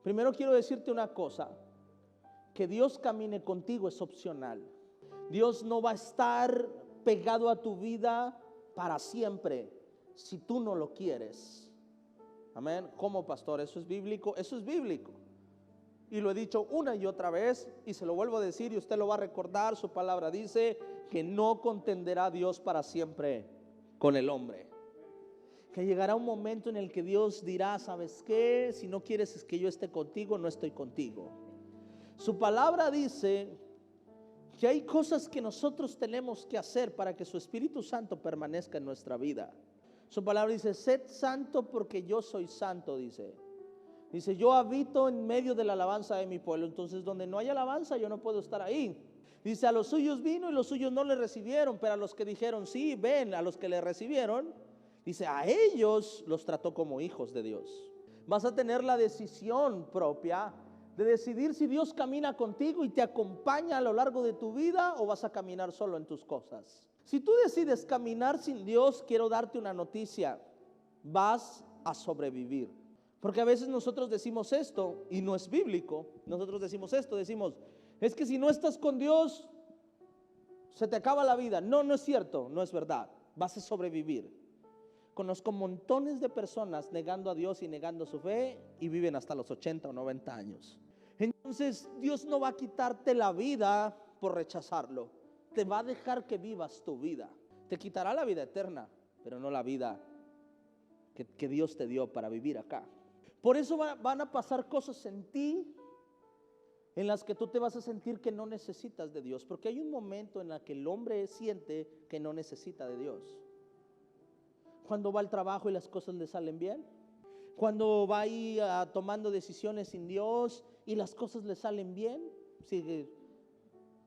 Primero quiero decirte una cosa, que Dios camine contigo es opcional. Dios no va a estar pegado a tu vida para siempre si tú no lo quieres. Amén. ¿Cómo, pastor? ¿Eso es bíblico? Eso es bíblico. Y lo he dicho una y otra vez y se lo vuelvo a decir y usted lo va a recordar. Su palabra dice que no contenderá Dios para siempre con el hombre. Que llegará un momento en el que Dios dirá, ¿sabes qué? Si no quieres que yo esté contigo, no estoy contigo. Su palabra dice que hay cosas que nosotros tenemos que hacer para que su Espíritu Santo permanezca en nuestra vida. Su palabra dice, sed santo porque yo soy santo, dice. Dice, yo habito en medio de la alabanza de mi pueblo. Entonces, donde no hay alabanza, yo no puedo estar ahí. Dice, a los suyos vino y los suyos no le recibieron, pero a los que dijeron sí, ven, a los que le recibieron, dice, a ellos los trató como hijos de Dios. Vas a tener la decisión propia de decidir si Dios camina contigo y te acompaña a lo largo de tu vida o vas a caminar solo en tus cosas. Si tú decides caminar sin Dios, quiero darte una noticia, vas a sobrevivir. Porque a veces nosotros decimos esto y no es bíblico. Nosotros decimos esto, decimos, es que si no estás con Dios, se te acaba la vida. No, no es cierto, no es verdad. Vas a sobrevivir. Conozco montones de personas negando a Dios y negando su fe y viven hasta los 80 o 90 años. Entonces Dios no va a quitarte la vida por rechazarlo. Te va a dejar que vivas tu vida. Te quitará la vida eterna, pero no la vida que Dios te dio para vivir acá. Por eso van a pasar cosas en ti en las que tú te vas a sentir que no necesitas de Dios, porque hay un momento en el que el hombre siente que no necesita de Dios. Cuando va al trabajo y las cosas le salen bien, cuando va ahí tomando decisiones sin Dios y las cosas le salen bien,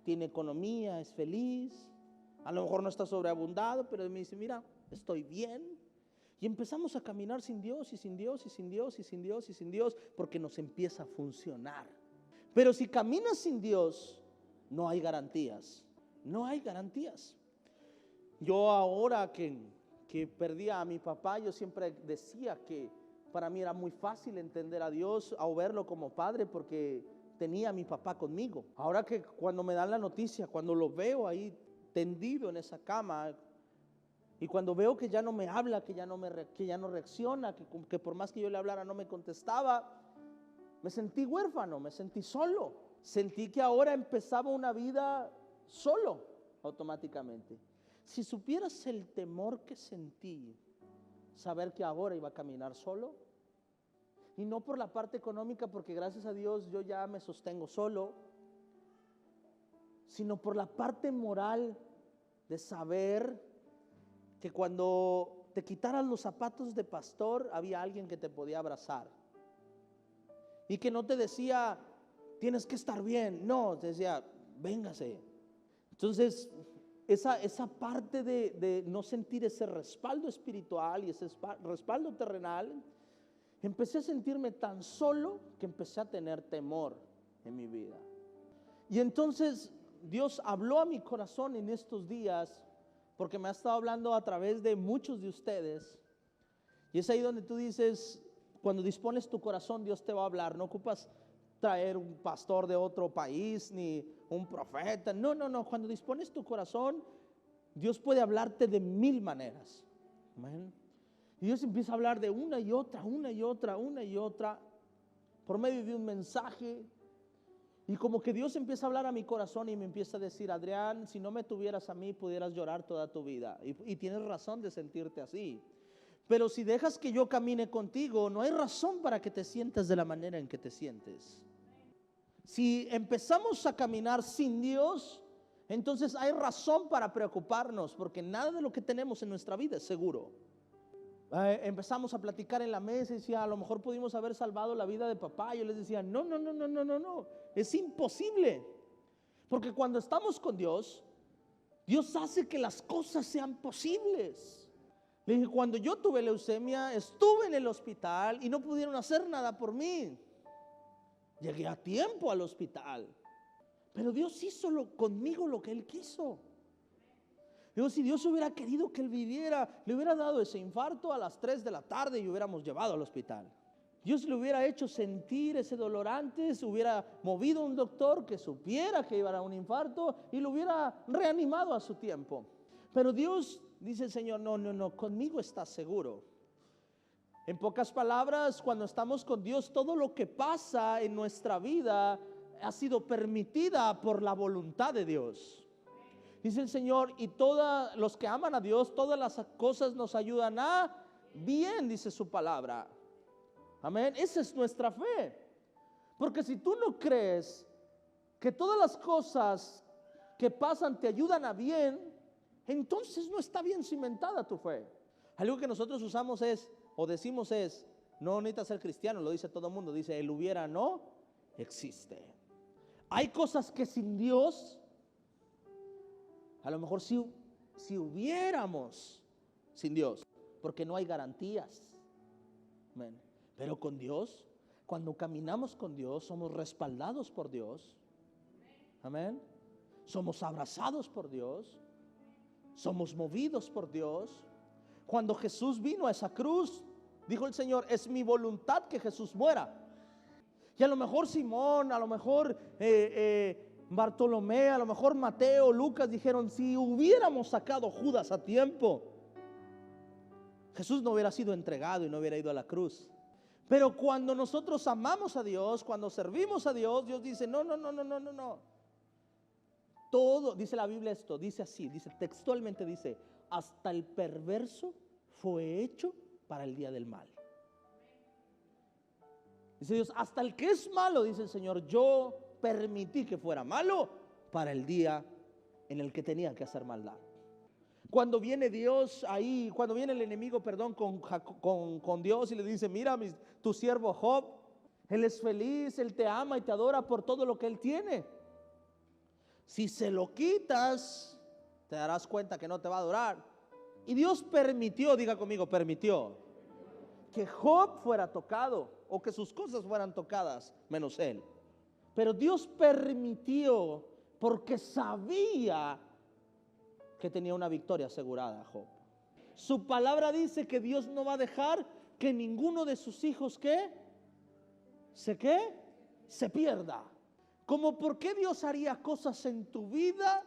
tiene economía, es feliz, a lo mejor no está sobreabundado, pero me dice, mira, estoy bien. Y empezamos a caminar sin Dios y sin Dios y sin Dios y sin Dios y sin Dios, porque nos empieza a funcionar. Pero si caminas sin Dios, no hay garantías. No hay garantías. Yo ahora que perdí a mi papá, yo siempre decía que para mí era muy fácil entender a Dios o verlo como padre porque tenía a mi papá conmigo. Ahora que cuando me dan la noticia, cuando lo veo ahí tendido en esa cama, y cuando veo que ya no me habla, que ya no reacciona, que por más que yo le hablara no me contestaba, me sentí huérfano, me sentí solo. Sentí que ahora empezaba una vida solo automáticamente. Si supieras el temor que sentí, saber que ahora iba a caminar solo, y no por la parte económica, porque gracias a Dios yo ya me sostengo solo, sino por la parte moral de saber que cuando te quitaras los zapatos de pastor, había alguien que te podía abrazar. Y que no te decía, tienes que estar bien. No, te decía, véngase. Entonces, esa parte de no sentir ese respaldo espiritual y ese respaldo terrenal, empecé a sentirme tan solo que empecé a tener temor en mi vida. Y entonces Dios habló a mi corazón en estos días, porque me ha estado hablando a través de muchos de ustedes. Y es ahí donde tú dices, cuando dispones tu corazón, Dios te va a hablar. No ocupas traer un pastor de otro país, ni un profeta. No, no, no. Cuando dispones tu corazón, Dios puede hablarte de 1000 maneras. Amén. Y Dios empieza a hablar de una y otra, por medio de un mensaje. Y como que Dios empieza a hablar a mi corazón y me empieza a decir, Adrián, si no me tuvieras a mí, pudieras llorar toda tu vida. Y tienes razón de sentirte así. Pero si dejas que yo camine contigo, no hay razón para que te sientas de la manera en que te sientes. Si empezamos a caminar sin Dios, entonces hay razón para preocuparnos, porque nada de lo que tenemos en nuestra vida es seguro. Empezamos a platicar en la mesa y decía, a lo mejor pudimos haber salvado la vida de papá. Yo les decía, no, es imposible. Porque cuando estamos con Dios, Dios hace que las cosas sean posibles. Le dije, cuando yo tuve leucemia, estuve en el hospital y no pudieron hacer nada por mí. Llegué a tiempo al hospital, pero Dios hizo conmigo lo que Él quiso. Digo, si Dios hubiera querido que él viviera, le hubiera dado ese infarto a las 3 de la tarde y hubiéramos llevado al hospital. Dios le hubiera hecho sentir ese dolor antes, hubiera movido a un doctor que supiera que iba a un infarto y lo hubiera reanimado a su tiempo. Pero Dios, dice el Señor, no, conmigo estás seguro. En pocas palabras, cuando estamos con Dios, todo lo que pasa en nuestra vida ha sido permitida por la voluntad de Dios. Dice el Señor, y todos los que aman a Dios, todas las cosas nos ayudan a bien, dice su palabra. Amén, esa es nuestra fe. Porque si tú no crees que todas las cosas que pasan te ayudan a bien, entonces no está bien cimentada tu fe. Algo que nosotros usamos es, o decimos es, no necesitas ser cristiano, lo dice todo el mundo, dice el hubiera no existe. Hay cosas que sin Dios, a lo mejor si hubiéramos sin Dios, porque no hay garantías. Amén. Pero con Dios, cuando caminamos con Dios, somos respaldados por Dios. Amén. Somos abrazados por Dios. Somos movidos por Dios. Cuando Jesús vino a esa cruz, dijo el Señor, es mi voluntad que Jesús muera. Y a lo mejor Simón, a lo mejor Bartolomé, a lo mejor Mateo, Lucas dijeron, si hubiéramos sacado Judas a tiempo, Jesús no hubiera sido entregado y no hubiera ido a la cruz. Pero cuando nosotros amamos a Dios, cuando servimos a Dios, Dios dice, no. Todo, dice la Biblia esto, dice así, dice textualmente, dice, hasta el perverso fue hecho para el día del mal. Dice Dios, hasta el que es malo, dice el Señor, yo permití que fuera malo para el día en el que tenía que hacer maldad. Cuando viene Dios ahí, cuando viene el enemigo, con Dios y le dice, mira, tu siervo Job, él es feliz, él te ama y te adora por todo lo que él tiene. Si se lo quitas, te darás cuenta que no te va a adorar. Y Dios permitió, diga conmigo, permitió que Job fuera tocado o que sus cosas fueran tocadas, menos él. Pero Dios permitió porque sabía que tenía una victoria asegurada Job. Su palabra dice que Dios no va a dejar que ninguno de sus hijos se pierda. Como por qué Dios haría cosas en tu vida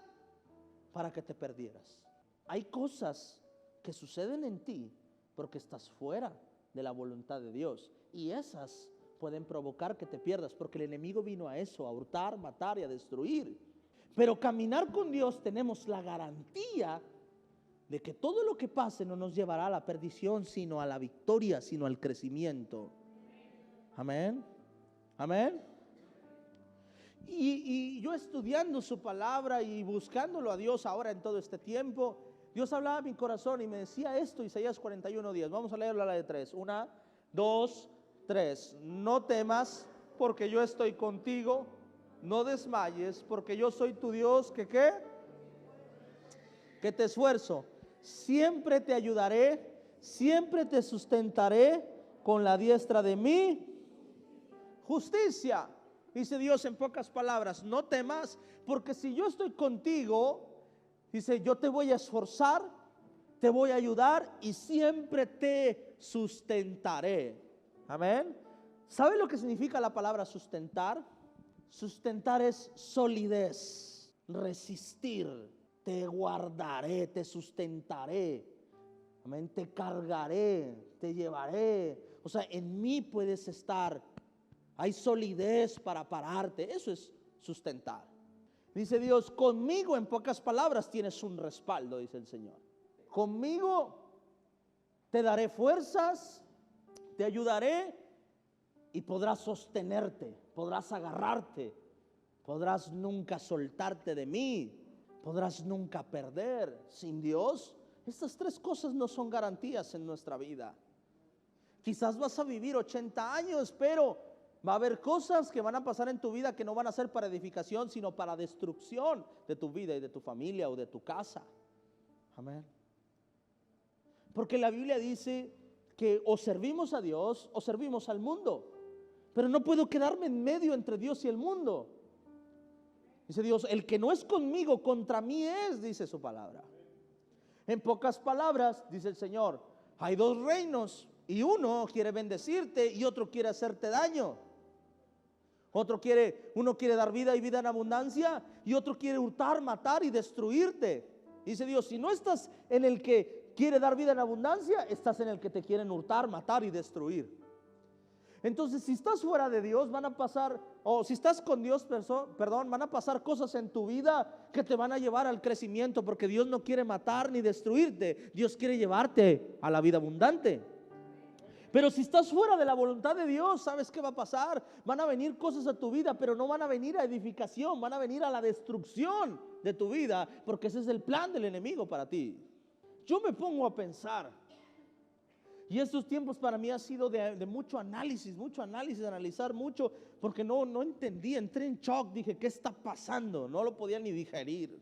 para que te perdieras. Hay cosas que suceden en ti porque estás fuera de la voluntad de Dios, y esas pueden provocar que te pierdas, porque el enemigo vino a eso, a hurtar, matar y a destruir. Pero caminar con Dios tenemos la garantía de que todo lo que pase no nos llevará a la perdición, sino a la victoria, sino al crecimiento. Amén. Amén. Y yo estudiando su palabra y buscándolo a Dios ahora en todo este tiempo, Dios hablaba a mi corazón y me decía esto, Isaías 41:10. Vamos a leerlo a la de 3. 1, 2, 3. No temas, porque yo estoy contigo. No desmayes, porque yo soy tu Dios, que te esfuerzo. Siempre te ayudaré, siempre te sustentaré con la diestra de mi justicia. Dice Dios en pocas palabras, no temas, porque si yo estoy contigo, dice, yo te voy a esforzar, te voy a ayudar y siempre te sustentaré. Amén. ¿Sabe lo que significa la palabra sustentar? Sustentar es solidez, resistir. Te guardaré, te sustentaré. Amén. Te cargaré, te llevaré. O sea, en mí puedes estar. Hay solidez para pararte. Eso es sustentar. Dice Dios, conmigo, en pocas palabras, tienes un respaldo, dice el Señor. Conmigo te daré fuerzas, te ayudaré y podrás sostenerte, podrás agarrarte, podrás nunca soltarte de mí, podrás nunca perder. Sin Dios, estas tres cosas no son garantías en nuestra vida. Quizás vas a vivir 80 años, pero va a haber cosas que van a pasar en tu vida que no van a ser para edificación, sino para destrucción de tu vida y de tu familia o de tu casa. Amén. Porque la Biblia dice que o servimos a Dios o servimos al mundo. Pero no puedo quedarme en medio entre Dios y el mundo. Dice Dios, el que no es conmigo, contra mí es, dice su palabra. En pocas palabras, dice el Señor, hay dos reinos. Y uno quiere bendecirte y otro quiere hacerte daño. Uno quiere dar vida y vida en abundancia, y otro quiere hurtar, matar y destruirte. Dice Dios, si no estás en el que quiere dar vida en abundancia, estás en el que te quieren hurtar, matar y destruir. Entonces, si estás fuera de Dios, van a pasar, o si estás con Dios, van a pasar cosas en tu vida que te van a llevar al crecimiento, porque Dios no quiere matar ni destruirte. Dios quiere llevarte a la vida abundante. Pero si estás fuera de la voluntad de Dios, ¿sabes qué va a pasar? Van a venir cosas a tu vida, pero no van a venir a edificación, van a venir a la destrucción de tu vida, porque ese es el plan del enemigo para ti. Yo me pongo a pensar, y estos tiempos para mí ha sido de mucho análisis, analizar mucho, porque no entendí, entré en shock, dije, ¿qué está pasando? No lo podía ni digerir.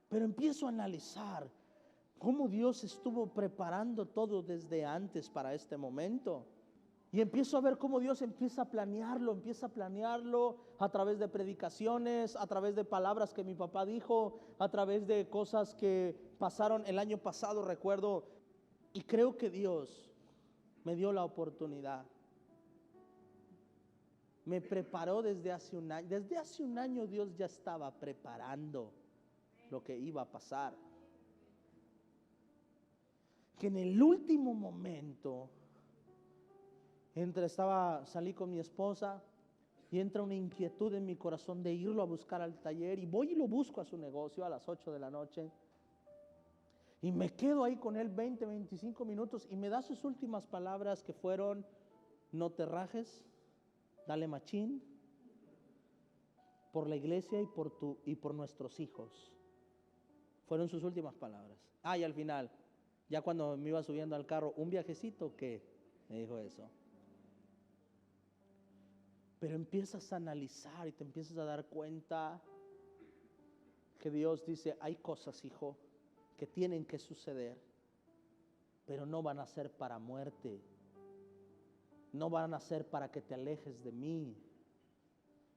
Pero empiezo a analizar cómo Dios estuvo preparando todo desde antes para este momento. Y empiezo a ver cómo Dios empieza a planearlo a través de predicaciones, a través de palabras que mi papá dijo, a través de cosas que pasaron el año pasado, recuerdo. Y creo que Dios me dio la oportunidad. Me preparó desde hace un año. Desde hace un año Dios ya estaba preparando lo que iba a pasar. Que en el último momento salí con mi esposa y entra una inquietud en mi corazón de irlo a buscar al taller, y voy y lo busco a su negocio a las 8 de la noche y me quedo ahí con él 25 minutos, y me da sus últimas palabras, que fueron: no te rajes, dale machín por la iglesia y por nuestros hijos. Fueron sus últimas palabras. Y al final, ya cuando me iba subiendo al carro, ¿un viajecito qué? Me dijo eso. Pero empiezas a analizar y te empiezas a dar cuenta que Dios dice: hay cosas, hijo, que tienen que suceder, pero no van a ser para muerte. No van a ser para que te alejes de mí.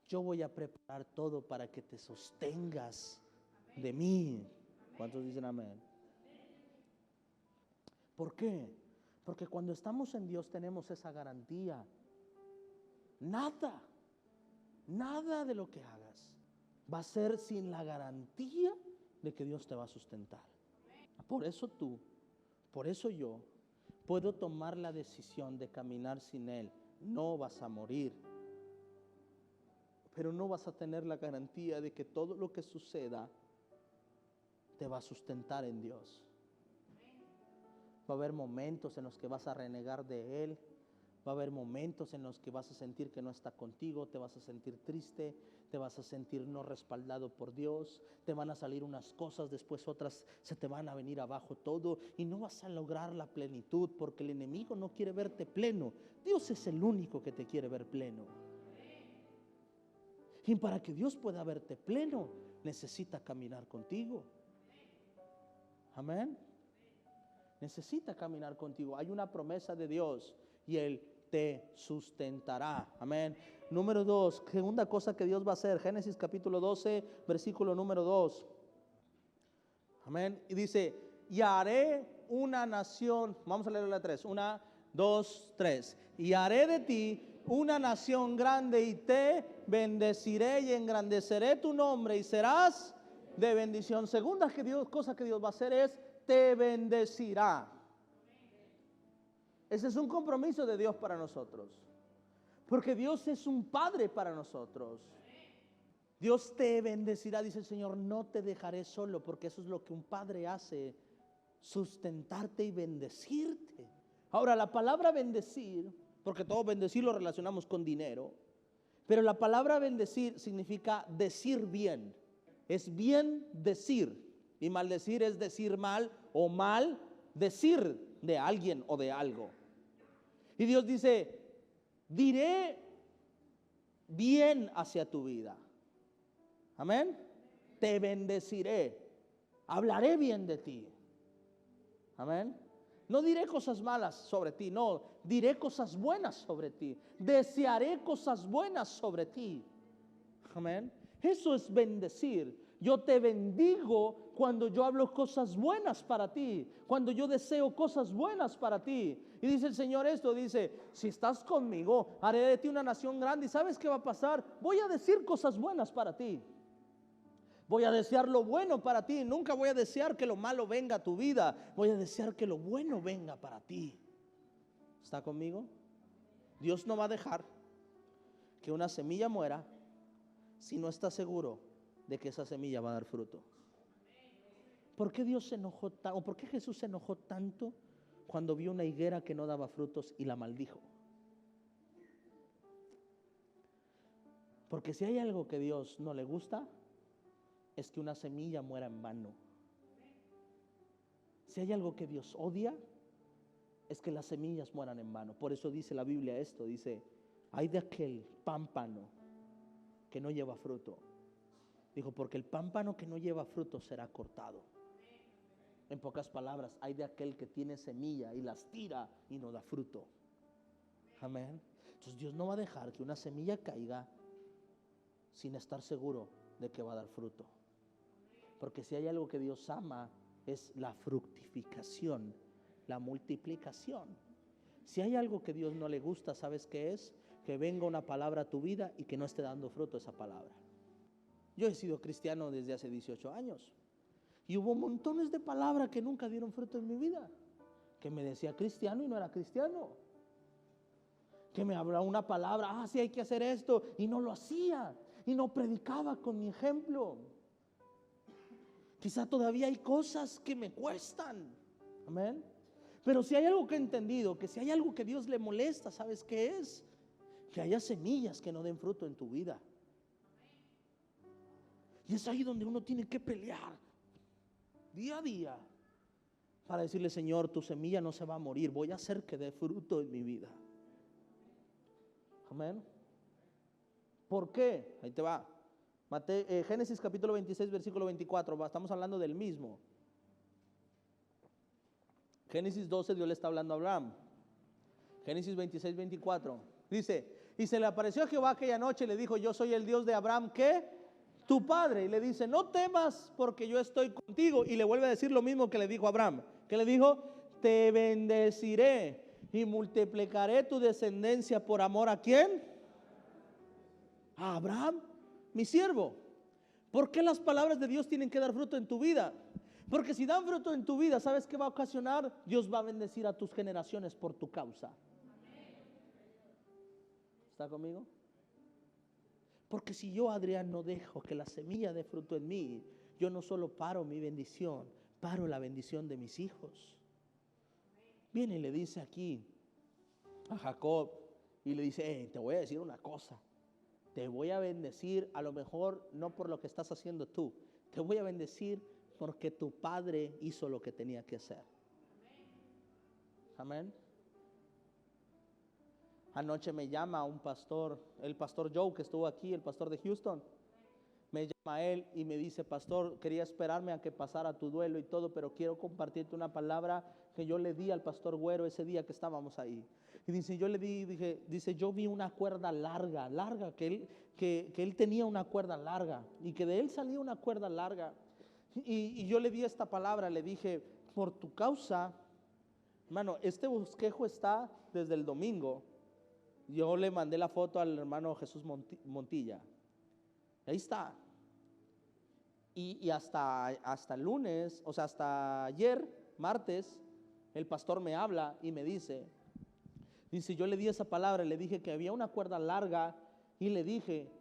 Yo voy a preparar todo para que te sostengas de mí. ¿Cuántos dicen amén? ¿Por qué? Porque cuando estamos en Dios tenemos esa garantía. Nada de lo que hagas va a ser sin la garantía de que Dios te va a sustentar. Por eso yo puedo tomar la decisión de caminar sin Él. No vas a morir, pero no vas a tener la garantía de que todo lo que suceda te va a sustentar en Dios. Va a haber momentos en los que vas a renegar de Él. Va a haber momentos en los que vas a sentir que no está contigo, te vas a sentir triste, te vas a sentir no respaldado por Dios, te van a salir unas cosas, después otras se te van a venir abajo todo, y no vas a lograr la plenitud, porque el enemigo no quiere verte pleno. Dios es el único que te quiere ver pleno. Y para que Dios pueda verte pleno, necesita caminar contigo. Amén. Necesita caminar contigo. Hay una promesa de Dios y Él te sustentará. Amén. Número 2, segunda cosa que Dios va a hacer. Génesis capítulo 12, versículo número 2. Amén. Y dice: y haré una nación. Vamos a leer la 3. 1, 2, 3. Y haré de ti una nación grande, y te bendeciré y engrandeceré tu nombre, y serás de bendición. Segunda cosa que Dios va a hacer es: te bendecirá. Ese es un compromiso de Dios para nosotros, porque Dios es un padre para nosotros. Dios te bendecirá, dice el Señor, no te dejaré solo, porque eso es lo que un padre hace, sustentarte y bendecirte. Ahora, la palabra bendecir, porque todo bendecir lo relacionamos con dinero, pero la palabra bendecir significa decir bien. Es bien decir, y maldecir es decir mal, o mal decir de alguien o de algo. Y Dios dice: diré bien hacia tu vida. Amén. Te bendeciré, hablaré bien de ti. Amén. No diré cosas malas sobre ti, no, diré cosas buenas sobre ti. Desearé cosas buenas sobre ti. Amén. Eso es bendecir. Yo te bendigo cuando yo hablo cosas buenas para ti, cuando yo deseo cosas buenas para ti. Y dice el Señor esto, dice, si estás conmigo, haré de ti una nación grande. ¿Y sabes qué va a pasar? Voy a decir cosas buenas para ti. Voy a desear lo bueno para ti. Nunca voy a desear que lo malo venga a tu vida. Voy a desear que lo bueno venga para ti. ¿Está conmigo? Dios no va a dejar que una semilla muera si no está seguro de que esa semilla va a dar fruto. ¿Por qué Dios se enojó tanto? ¿O por qué Jesús se enojó tanto cuando vio una higuera que no daba frutos y la maldijo? Porque si hay algo que Dios no le gusta, es que una semilla muera en vano. Si hay algo que Dios odia, es que las semillas mueran en vano. Por eso dice la Biblia esto, dice, hay de aquel pámpano que no lleva fruto. Dijo, porque el pámpano que no lleva fruto será cortado. En pocas palabras, hay de aquel que tiene semilla y las tira y no da fruto. Amén. Entonces Dios no va a dejar que una semilla caiga sin estar seguro de que va a dar fruto. Porque si hay algo que Dios ama, es la fructificación, la multiplicación. Si hay algo que Dios no le gusta, ¿sabes qué es? Que venga una palabra a tu vida y que no esté dando fruto esa palabra. Yo he sido cristiano desde hace 18 años y hubo montones de palabras que nunca dieron fruto en mi vida. Que me decía cristiano y no era cristiano. Que me hablaba una palabra, sí hay que hacer esto, y no lo hacía, y no predicaba con mi ejemplo. Quizá todavía hay cosas que me cuestan. Amén. Pero si hay algo que he entendido, que si hay algo que Dios le molesta, ¿sabes qué es? Que haya semillas que no den fruto en tu vida. Y es ahí donde uno tiene que pelear día a día para decirle, Señor, tu semilla no se va a morir, voy a hacer que dé fruto en mi vida. Amén. ¿Por qué? Ahí te va. Génesis capítulo 26 versículo 24. Estamos hablando del mismo. Génesis 12, Dios le está hablando a Abraham. Génesis 26, 24. Dice, y se le apareció a Jehová aquella noche y le dijo, yo soy el Dios de Abraham, ¿qué? Tu padre. Y le dice, no temas porque yo estoy contigo. Y le vuelve a decir lo mismo que le dijo a Abraham. ¿Qué le dijo? Te bendeciré y multiplicaré tu descendencia por amor ¿a quién? A Abraham, mi siervo. ¿Por qué las palabras de Dios tienen que dar fruto en tu vida? Porque si dan fruto en tu vida, ¿sabes qué va a ocasionar? Dios va a bendecir a tus generaciones por tu causa. ¿Está conmigo? Porque si yo, Adrián, no dejo que la semilla dé fruto en mí, yo no solo paro mi bendición, paro la bendición de mis hijos. Viene y le dice aquí a Jacob y le dice, te voy a decir una cosa. Te voy a bendecir, a lo mejor no por lo que estás haciendo tú. Te voy a bendecir porque tu padre hizo lo que tenía que hacer. Amén. Anoche me llama un pastor, el pastor Joe que estuvo aquí, el pastor de Houston. Me llama él y me dice, pastor, quería esperarme a que pasara tu duelo y todo, pero quiero compartirte una palabra que yo le di al pastor Güero ese día que estábamos ahí. Y dice, yo le di, dice, yo vi una cuerda larga, que él tenía una cuerda larga y que de él salía una cuerda larga. Y yo le di esta palabra, le dije, por tu causa, hermano, este bosquejo está desde el domingo. Yo le mandé la foto al hermano Jesús Montilla. Ahí está. Y hasta el lunes, o sea, hasta ayer, martes, el pastor me habla y me dice, yo le di esa palabra, le dije que había una cuerda larga y le dije,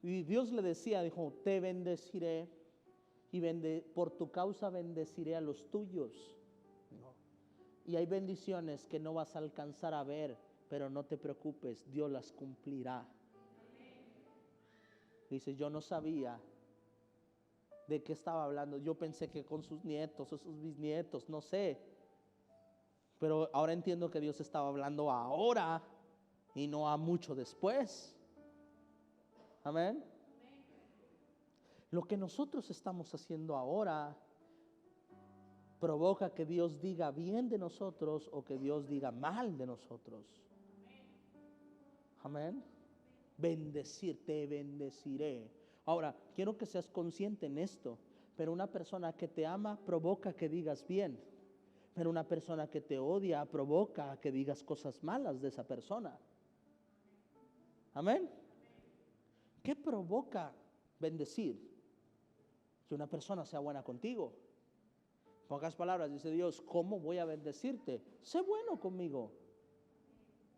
y Dios le decía, dijo, te bendeciré y por tu causa bendeciré a los tuyos. No. Y hay bendiciones que no vas a alcanzar a ver, pero no te preocupes, Dios las cumplirá. Dice, yo no sabía de qué estaba hablando. Yo pensé que con sus nietos o sus bisnietos, no sé. Pero ahora entiendo que Dios estaba hablando ahora y no a mucho después. Amén. Lo que nosotros estamos haciendo ahora provoca que Dios diga bien de nosotros o que Dios diga mal de nosotros. Amén. Bendecir, te bendeciré. Ahora, quiero que seas consciente en esto, pero una persona que te ama provoca que digas bien, pero una persona que te odia provoca que digas cosas malas de esa persona. Amén. ¿Qué provoca bendecir? Que una persona sea buena contigo. En pocas palabras dice Dios, ¿cómo voy a bendecirte? Sé bueno conmigo.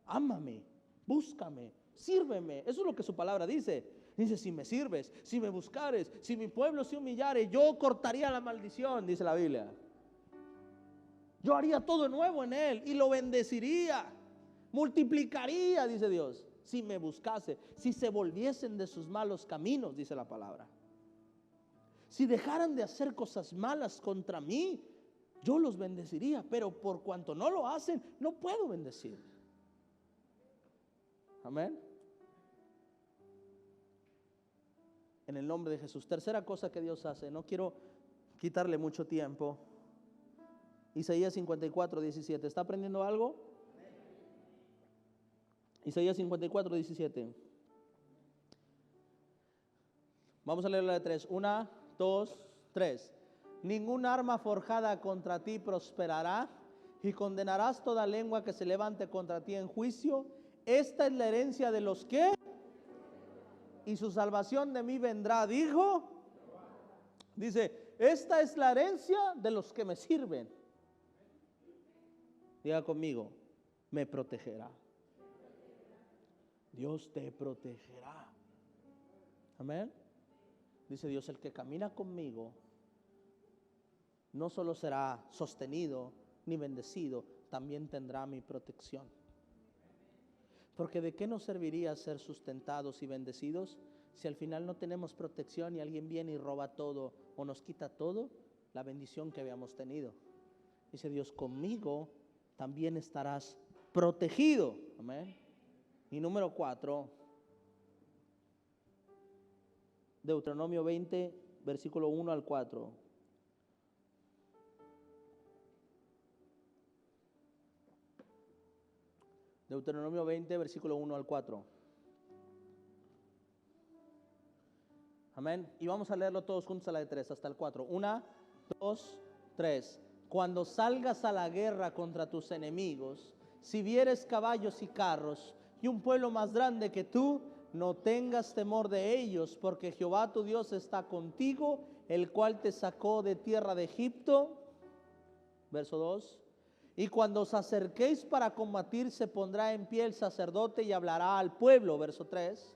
Ámame, búscame, sírveme. Eso es lo que su palabra dice. Dice, si me sirves, si me buscares, si mi pueblo se humillare, yo cortaría la maldición, dice la Biblia. Yo haría todo nuevo en él y lo bendeciría, multiplicaría, dice Dios, si me buscase, si se volviesen de sus malos caminos, dice la palabra. Si dejaran de hacer cosas malas contra mí, yo los bendeciría, pero por cuanto no lo hacen, no puedo bendecir. Amén. En el nombre de Jesús. Tercera cosa que Dios hace, no quiero quitarle mucho tiempo. Isaías 54, 17. ¿Está aprendiendo algo? Isaías 54, 17. Vamos a leer la de 3. 1, 2, 3. Ningún arma forjada contra ti prosperará, y condenarás toda lengua que se levante contra ti en juicio. Esta es la herencia de los que, y su salvación de mí vendrá, dijo. Dice, esta es la herencia de los que me sirven. Diga conmigo, me protegerá. Dios te protegerá. Amén. Dice Dios, el que camina conmigo no solo será sostenido ni bendecido, también tendrá mi protección. Porque ¿de qué nos serviría ser sustentados y bendecidos si al final no tenemos protección y alguien viene y roba todo o nos quita todo, la bendición que habíamos tenido? Dice Dios, conmigo también estarás protegido. Amén. Y número 4, Deuteronomio 20, versículo 1 al 4. Deuteronomio 20, versículo 1 al 4. Amén. Y vamos a leerlo todos juntos a la de 3 hasta el 4. 1, 2, 3. Cuando salgas a la guerra contra tus enemigos, si vieres caballos y carros y un pueblo más grande que tú, no tengas temor de ellos, porque Jehová tu Dios está contigo, el cual te sacó de tierra de Egipto. Verso 2. Y cuando os acerquéis para combatir, se pondrá en pie el sacerdote y hablará al pueblo. Verso 3.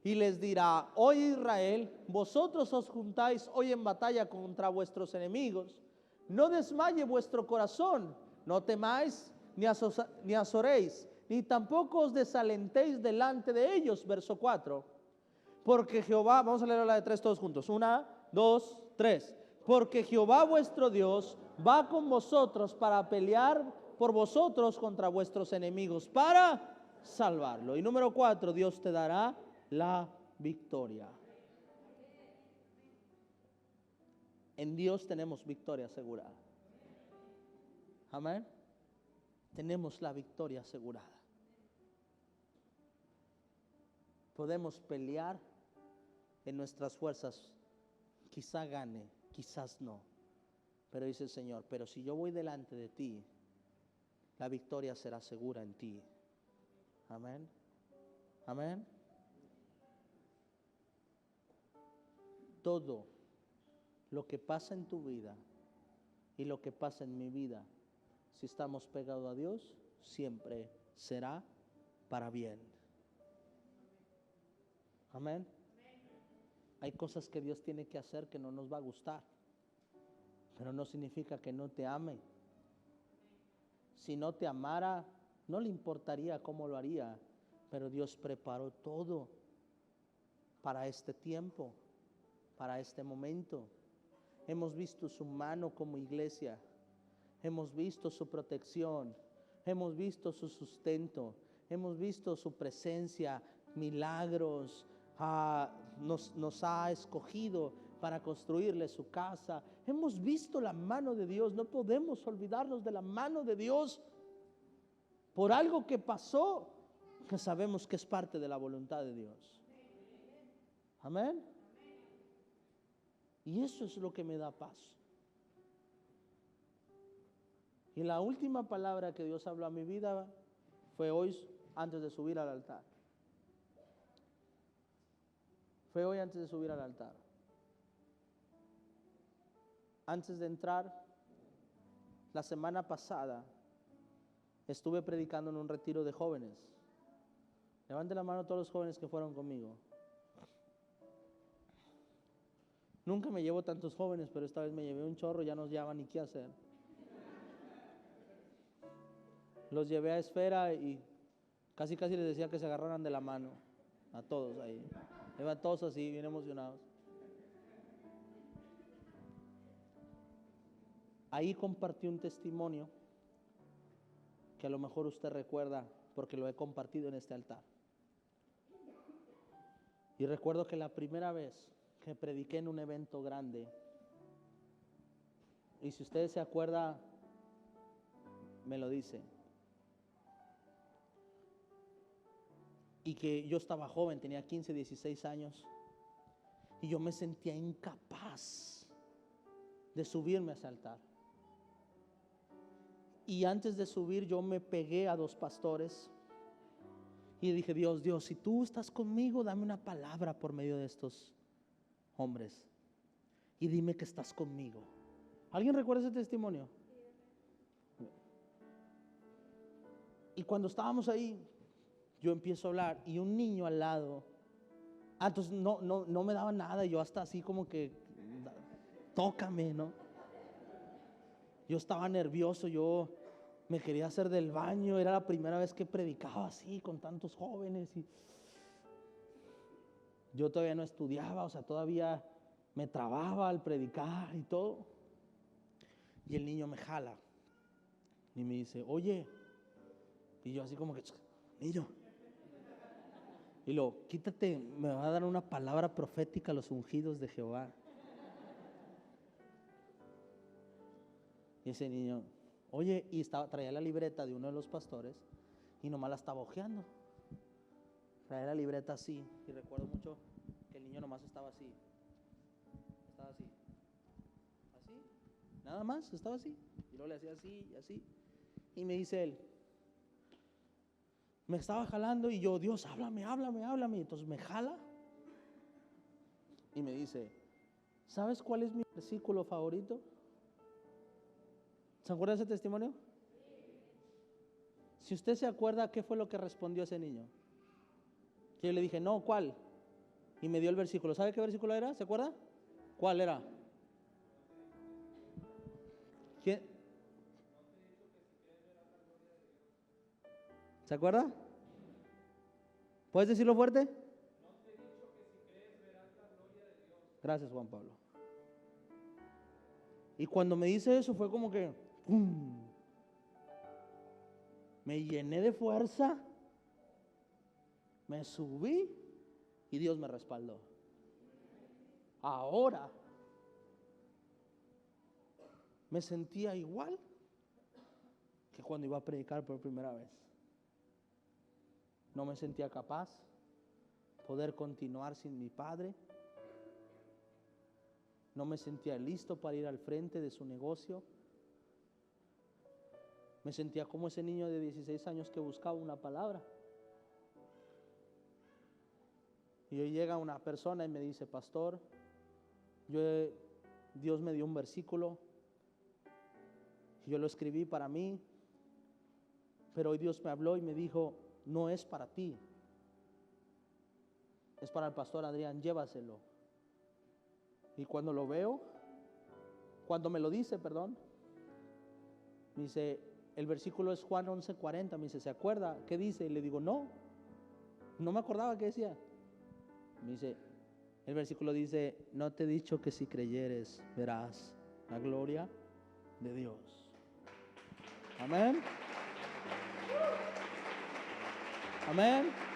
Y les dirá, oye Israel, vosotros os juntáis hoy en batalla contra vuestros enemigos. No desmaye vuestro corazón, no temáis ni azoréis, ni tampoco os desalentéis delante de ellos. Verso 4. Porque Jehová, vamos a leer la de 3 todos juntos. 1, 2, 3. Porque Jehová vuestro Dios va con vosotros para pelear por vosotros contra vuestros enemigos, para salvarlo. Y número 4, Dios te dará la victoria. En Dios tenemos victoria asegurada. Amén. Tenemos la victoria asegurada. Podemos pelear en nuestras fuerzas. Quizá gane, quizás no. Pero dice el Señor, pero si yo voy delante de ti, la victoria será segura en ti. Amén. Amén. Todo lo que pasa en tu vida y lo que pasa en mi vida, si estamos pegados a Dios, siempre será para bien. Amén. Hay cosas que Dios tiene que hacer que no nos va a gustar, pero no significa que no te ame. Si no te amara, no le importaría cómo lo haría, pero Dios preparó todo para este tiempo, para este momento. Hemos visto su mano como iglesia, hemos visto su protección, hemos visto su sustento, hemos visto su presencia, milagros. Nos ha escogido para construirle su casa. Hemos visto la mano de Dios. No podemos olvidarnos de la mano de Dios por algo que pasó, que sabemos que es parte de la voluntad de Dios. Amén. Y eso es lo que me da paz. Y la última palabra que Dios habló a mi vida fue hoy antes de subir al altar. Fue hoy antes de subir al altar. Antes de entrar, la semana pasada, estuve predicando en un retiro de jóvenes. Levante la mano todos los jóvenes que fueron conmigo. Nunca me llevo tantos jóvenes, pero esta vez me llevé un chorro, ya no llevaba ni qué hacer. Los llevé a Esfera y casi les decía que se agarraran de la mano. A todos ahí. Iban todos así, bien emocionados. Ahí compartí un testimonio que a lo mejor usted recuerda porque lo he compartido en este altar. Y recuerdo que la primera vez que prediqué en un evento grande, y si usted se acuerda, me lo dice. Y que yo estaba joven, tenía 15, 16 años, y yo me sentía incapaz de subirme a ese altar. Y antes de subir yo me pegué a 2 pastores y dije, Dios, si tú estás conmigo, dame una palabra por medio de estos hombres y dime que estás conmigo. ¿Alguien recuerda ese testimonio? Y cuando estábamos ahí, yo empiezo a hablar y un niño al lado, entonces no me daba nada, yo hasta así como que, tócame, ¿no? Yo estaba nervioso, yo me quería hacer del baño, era la primera vez que predicaba así con tantos jóvenes y yo todavía no estudiaba, o sea, todavía me trababa al predicar y todo. Y el niño me jala y me dice, oye, y yo así como que, niño, y luego, quítate, me va a dar una palabra profética a los ungidos de Jehová. Y ese niño, oye, y traía la libreta de uno de los pastores y nomás la estaba hojeando. Traía la libreta así, y recuerdo mucho que el niño nomás estaba así, así, nada más, estaba así, y luego le hacía así y así, y me dice él, me estaba jalando y yo, Dios, háblame, entonces me jala y me dice, ¿sabes cuál es mi versículo favorito? ¿Se acuerda de ese testimonio? Si usted se acuerda, ¿qué fue lo que respondió ese niño? Que yo le dije, no, ¿cuál? Y me dio el versículo. ¿Sabe qué versículo era? ¿Se acuerda? ¿Cuál era? ¿Quién? ¿Se acuerda? ¿Puedes decirlo fuerte? Gracias, Juan Pablo. Y cuando me dice eso fue como que ¡pum! Me llené de fuerza, me subí y Dios me respaldó. Ahora me sentía igual que cuando iba a predicar por primera vez. No me sentía capaz de poder continuar sin mi padre. No me sentía listo para ir al frente de su negocio. Me sentía como ese niño de 16 años que buscaba una palabra. Y hoy llega una persona y me dice, pastor, Dios me dio un versículo, yo lo escribí para mí, pero hoy Dios me habló y me dijo, no es para ti, es para el pastor Adrián, llévaselo. Y cuando lo veo, cuando me lo dice, me dice, el versículo es Juan 11:40, me dice, ¿se acuerda? ¿Qué dice? Y le digo, no me acordaba qué decía. Me dice, el versículo dice, no te he dicho que si creyeres verás la gloria de Dios. Amén. Amén.